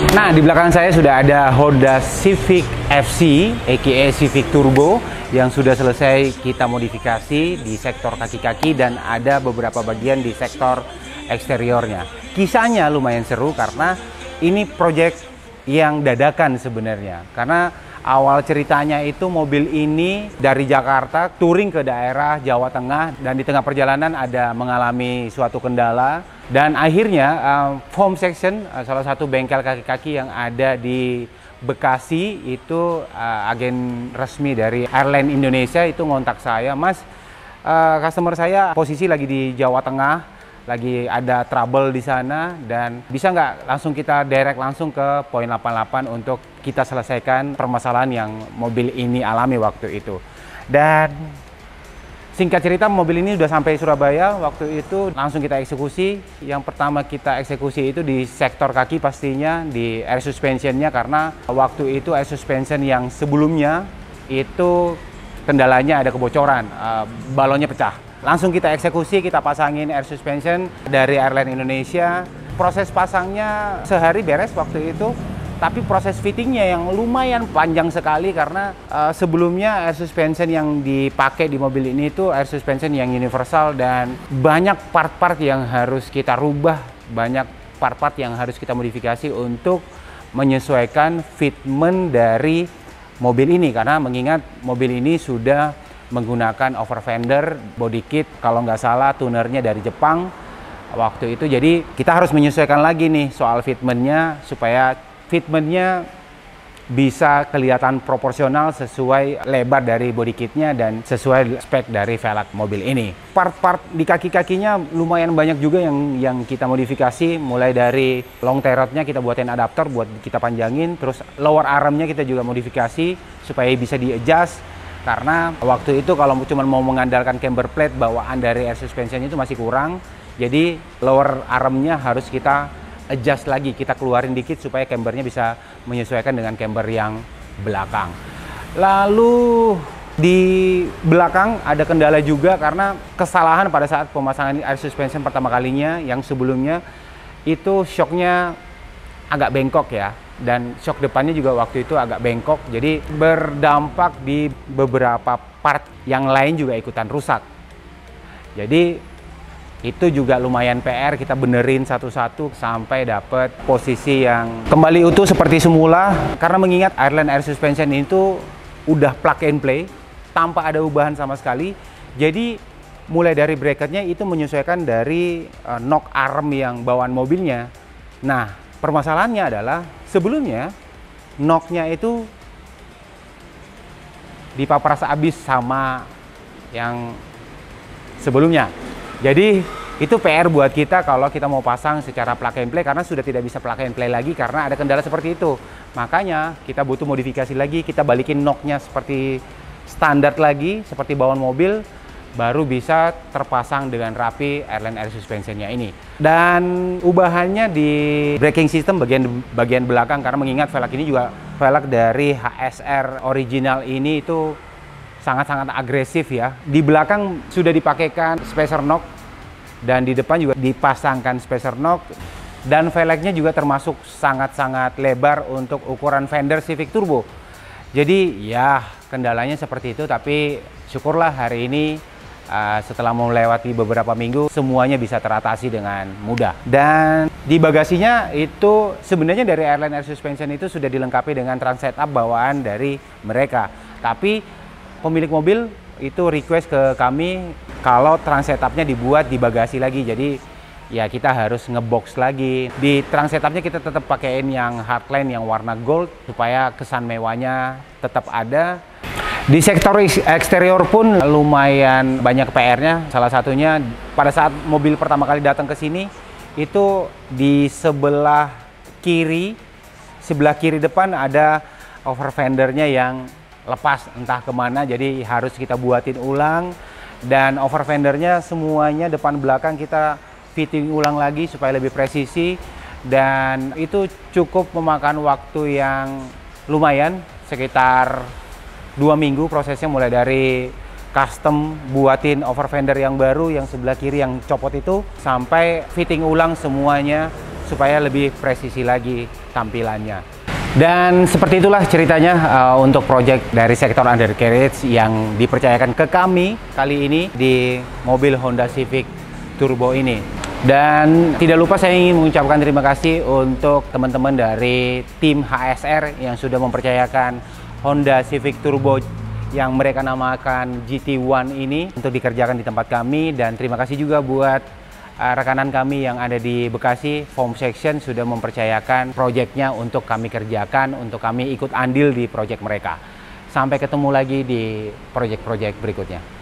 Nah, di belakang saya sudah ada Honda Civic FC, aka Civic Turbo, yang sudah selesai kita modifikasi di sektor kaki-kaki dan ada beberapa bagian di sektor eksteriornya. Kisahnya lumayan seru karena ini proyek yang dadakan sebenarnya. Karena awal ceritanya itu mobil ini dari Jakarta touring ke daerah Jawa Tengah dan di tengah perjalanan ada mengalami suatu kendala dan akhirnya foam section, salah satu bengkel kaki-kaki yang ada di Bekasi itu agen resmi dari Airline Indonesia itu ngontak saya, "Mas, customer saya posisi lagi di Jawa Tengah, lagi ada trouble di sana dan bisa nggak langsung kita direct langsung ke poin 88 untuk kita selesaikan permasalahan yang mobil ini alami waktu itu." Dan singkat cerita mobil ini udah sampai Surabaya waktu itu, langsung kita eksekusi. Yang pertama kita eksekusi itu di sektor kaki pastinya, di air suspensionnya karena waktu itu air suspension yang sebelumnya itu kendalanya ada kebocoran, balonnya pecah. Langsung kita eksekusi, kita pasangin air suspension dari Airline Indonesia. Proses pasangnya sehari beres waktu itu, tapi proses fittingnya yang lumayan panjang sekali karena sebelumnya air suspension yang dipakai di mobil ini itu air suspension yang universal dan banyak part-part yang harus kita rubah, banyak part-part yang harus kita modifikasi untuk menyesuaikan fitment dari mobil ini karena mengingat mobil ini sudah menggunakan over fender, body kit, kalau nggak salah tunernya dari Jepang waktu itu. Jadi kita harus menyesuaikan lagi nih soal fitmentnya supaya fitmentnya bisa kelihatan proporsional sesuai lebar dari body kitnya dan sesuai spek dari velg mobil ini. Part-part di kaki-kakinya lumayan banyak juga yang kita modifikasi, mulai dari long tie rodnya kita buatin adapter buat kita panjangin, terus lower armnya kita juga modifikasi supaya bisa di-adjust. Karena waktu itu kalau cuma mau mengandalkan camber plate bawaan dari air suspension itu masih kurang, jadi lower armnya harus kita adjust lagi, kita keluarin dikit supaya cambernya bisa menyesuaikan dengan camber yang belakang. Lalu di belakang ada kendala juga karena kesalahan pada saat pemasangan air suspension pertama kalinya yang sebelumnya itu shocknya agak bengkok ya, dan shock depannya juga waktu itu agak bengkok, jadi berdampak di beberapa part yang lain juga ikutan rusak. Jadi itu juga lumayan PR, kita benerin satu-satu sampai dapat posisi yang kembali utuh seperti semula. Karena mengingat Airline Air Suspension itu udah plug and play tanpa ada ubahan sama sekali. Jadi mulai dari bracketnya itu menyesuaikan dari knock arm yang bawaan mobilnya. Nah, permasalahannya adalah sebelumnya knocknya itu dipapras abis sama yang sebelumnya. Jadi itu PR buat kita kalau kita mau pasang secara plug and play karena sudah tidak bisa plug and play lagi karena ada kendala seperti itu. Makanya kita butuh modifikasi lagi, kita balikin knocknya seperti standar lagi, seperti bawaan mobil, baru bisa terpasang dengan rapi Airline Air Suspensionnya ini. Dan ubahannya di braking system bagian belakang karena mengingat velg ini juga velg dari HSR original ini itu sangat-sangat agresif ya. Di belakang sudah dipakaikan spacer knock dan di depan juga dipasangkan spacer knock dan velgnya juga termasuk sangat-sangat lebar untuk ukuran fender Civic Turbo. Jadi ya kendalanya seperti itu, tapi syukurlah hari ini setelah melewati beberapa minggu semuanya bisa teratasi dengan mudah. Dan di bagasinya itu sebenarnya dari Airline Air Suspension itu sudah dilengkapi dengan trans setup bawaan dari mereka. Tapi pemilik mobil itu request ke kami kalau trans setupnya dibuat di bagasi lagi. Jadi ya kita harus ngebox lagi. Di trans setupnya kita tetap pakaiin yang hardline yang warna gold supaya kesan mewahnya tetap ada. Di sektor eksterior pun lumayan banyak PR-nya. Salah satunya pada saat mobil pertama kali datang ke sini itu di sebelah kiri depan ada over fendernya yang lepas entah kemana, jadi harus kita buatin ulang. Dan over fendernya semuanya depan belakang kita fitting ulang lagi supaya lebih presisi, dan itu cukup memakan waktu yang lumayan sekitar 2 minggu prosesnya, mulai dari custom buatin over fender yang baru yang sebelah kiri yang copot itu sampai fitting ulang semuanya supaya lebih presisi lagi tampilannya. Dan seperti itulah ceritanya untuk proyek dari sektor undercarriage yang dipercayakan ke kami kali ini di mobil Honda Civic Turbo ini. Dan tidak lupa saya ingin mengucapkan terima kasih untuk teman-teman dari tim HSR yang sudah mempercayakan Honda Civic Turbo yang mereka namakan GT1 ini untuk dikerjakan di tempat kami. Dan terima kasih juga buat rekanan kami yang ada di Bekasi, Foam Section, sudah mempercayakan proyeknya untuk kami kerjakan, untuk kami ikut andil di proyek mereka. Sampai ketemu lagi di proyek-proyek berikutnya.